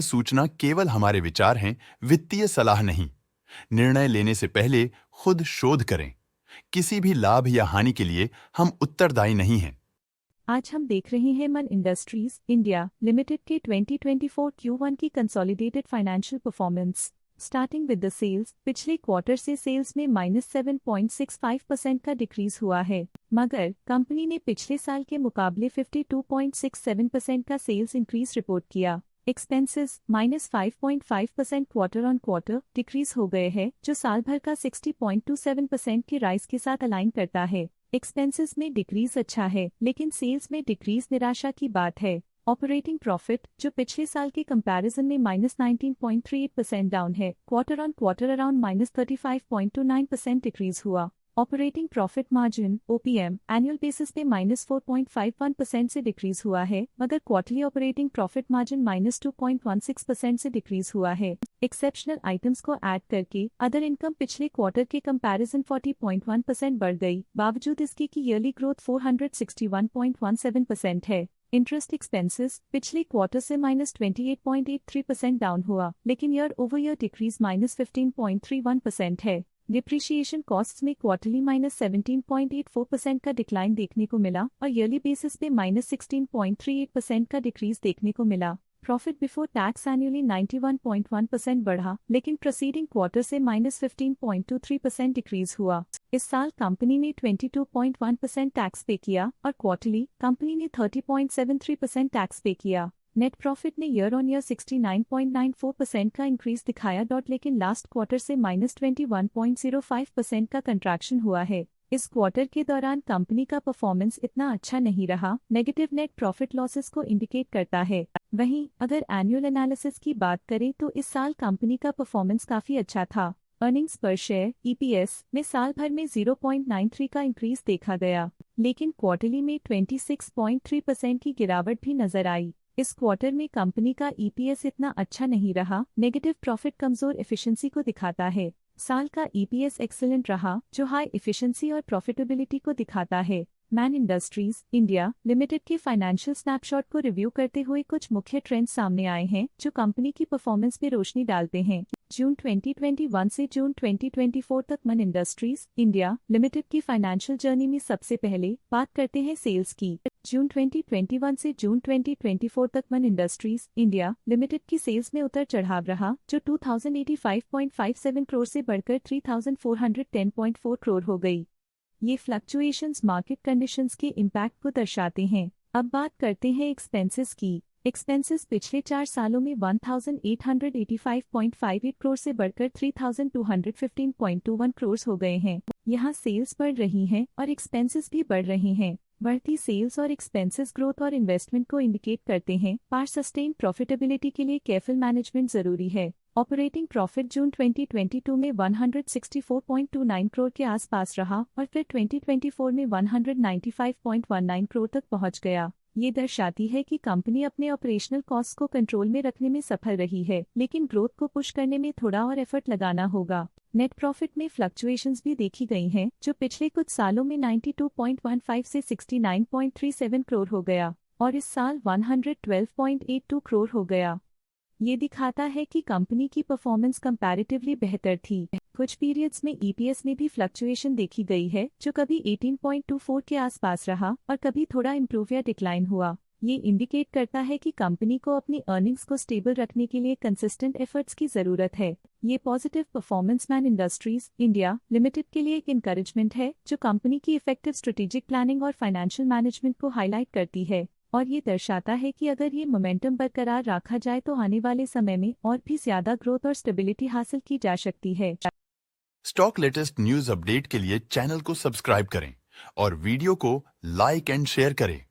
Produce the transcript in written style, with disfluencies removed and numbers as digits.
सूचना केवल हमारे विचार हैं, वित्तीय सलाह नहीं। निर्णय लेने से पहले खुद शोध करें। किसी भी लाभ या हानि के लिए हम उत्तरदायी नहीं हैं। आज हम देख रहे हैं मन इंडस्ट्रीज इंडिया लिमिटेड के 2024 Q1 की consolidated financial performance. Starting with the sales, पिछले क्वार्टर से सेल्स में -7.65% का डिक्रीज हुआ है, मगर कंपनी ने पिछले साल के मुकाबले 52.67% का सेल्स इंक्रीज रिपोर्ट किया। Expenses -5.5% quarter on quarter decrease हो गए हैं, जो साल भर का 60.27% की राइज के साथ अलाइन करता है। एक्सपेंसेस में डिक्रीज अच्छा है, लेकिन सेल्स में डिक्रीज निराशा की बात है। ऑपरेटिंग प्रॉफिट, जो पिछले साल के कंपैरिजन में -19.38% डाउन है, quarter on quarter around -35.29% decrease हुआ। Operating profit margin OPM annual basis पे -4.51% से डिक्रीज हुआ है, मगर क्वार्टरली ऑपरेटिंग प्रॉफिट मार्जिन -2.16% से डिक्रीज हुआ है। एक्सेप्शनल आइटम्स को ऐड करके अदर इनकम पिछले क्वार्टर के कंपैरिजन 40.1% बढ़ गई, बावजूद इसकी कि ईयरली ग्रोथ 461.17% है। इंटरेस्ट एक्सपेंसेस पिछले क्वार्टर से -28.83% डाउन हुआ, लेकिन ईयर ओवर ईयर डिक्रीज -15.31% है। डिप्रिशिएशन कॉस्ट्स में क्वार्टरली -17.84% का डिक्लाइन देखने को मिला और ईयरली बेसिस पे -16.38% का डिक्रीज देखने को मिला। प्रॉफिट बिफोर टैक्स एनुअली 91.1% बढ़ा, लेकिन प्रीसीडिंग क्वार्टर से -15.23% डिक्रीज हुआ। इस साल कंपनी ने 22.1% टैक्स पे किया और क्वार्टरली कंपनी ने 30.73% टैक्स पे किया। नेट प्रॉफिट ने ईयर ऑन ईयर 69.94% का इंक्रीज दिखाया, लेकिन लास्ट क्वार्टर से -21.05% का कंट्रैक्शन हुआ है। इस क्वार्टर के दौरान कंपनी का परफॉर्मेंस इतना अच्छा नहीं रहा, नेगेटिव नेट प्रॉफिट लॉसेस को इंडिकेट करता है। वहीं अगर एनुअल एनालिसिस की बात करें तो इस साल कंपनी का परफॉर्मेंस काफी अच्छा था। अर्निंग्स पर शेयर EPS में साल भर में 0.93 का इंक्रीज देखा गया, लेकिन क्वार्टरली में 26.3% की गिरावट भी नजर आई। इस क्वार्टर में कंपनी का EPS इतना अच्छा नहीं रहा, नेगेटिव प्रॉफिट कमजोर एफिशिएंसी को दिखाता है। साल का EPS एक्सीलेंट रहा, जो हाई एफिशिएंसी और प्रॉफिटेबिलिटी को दिखाता है। मैन इंडस्ट्रीज इंडिया लिमिटेड के फाइनेंशियल स्नैपशॉट को रिव्यू करते हुए कुछ मुख्य ट्रेंड्स सामने आए हैं, जो कंपनी की परफॉर्मेंस पे रोशनी डालते हैं। जून 2021 से जून 2024 तक मन इंडस्ट्रीज इंडिया लिमिटेड की फाइनेंशियल जर्नी में सबसे पहले बात करते हैं सेल्स की। जून 2021 से जून 2024 तक मन इंडस्ट्रीज इंडिया लिमिटेड की सेल्स में उतर चढ़ाव रहा, जो 2085.57 करोड़ से बढ़कर 3410.4 करोड़ हो गई। ये फ्लक्चुएशंस मार्केट कंडीशंस के इम्पैक्ट को दर्शाते हैं। अब बात करते हैं एक्सपेंसेस की। एक्सपेंसेस पिछले 4 सालों में 1885.58 करोड़ से बढ़कर 3215.21 करोड़ हो गए हैं। यहाँ सेल्स बढ़ रही हैं और एक्सपेंसेस भी बढ़ रहे हैं। बढ़ती सेल्स और एक्सपेंसेस ग्रोथ और इन्वेस्टमेंट को इंडिकेट करते हैं, पर सस्टेन प्रॉफिटेबिलिटी के लिए केयरफुल मैनेजमेंट जरूरी है। ऑपरेटिंग प्रॉफिट जून 2022 में 164.29 करोड़ के आसपास रहा और फिर 2024 में 195.19 करोड़ तक पहुंच गया। ये दर्शाती है कि कंपनी अपने ऑपरेशनल कॉस्ट को कंट्रोल में रखने में सफल रही है, लेकिन ग्रोथ को पुश करने में थोड़ा और एफर्ट लगाना होगा। नेट प्रॉफिट में फ्लक्चुएशंस भी देखी गई हैं, जो पिछले कुछ सालों में 92.15 से 69.37 करोड़ हो गया और इस साल 112.82 करोड़ हो गया। ये दिखाता है कि कंपनी की परफॉर्मेंस कंपैरेटिवली बेहतर थी। कुछ पीरियड्स में EPS में भी फ्लक्चुएशन देखी गई है, जो कभी 18.24 के आसपास रहा और कभी थोड़ा इम्प्रूव या डिक्लाइन हुआ। ये इंडिकेट करता है कि कंपनी को अपनी अर्निंग्स को स्टेबल रखने के लिए कंसिस्टेंट एफर्ट्स की जरूरत है। ये positive performance man industries India limited के लिए एक इंकरेजमेंट है, जो कंपनी की इफेक्टिव स्ट्रेटेजिक प्लानिंग और फाइनेंशियल मैनेजमेंट को हाईलाइट करती है और ये दर्शाता है कि अगर ये मोमेंटम बरकरार रखा जाए तो आने वाले समय में और भी ज्यादा ग्रोथ और स्टेबिलिटी हासिल की जा सकती है। स्टॉक लेटेस्ट न्यूज अपडेट के लिए चैनल को सब्सक्राइब करें और वीडियो को लाइक एंड शेयर करें।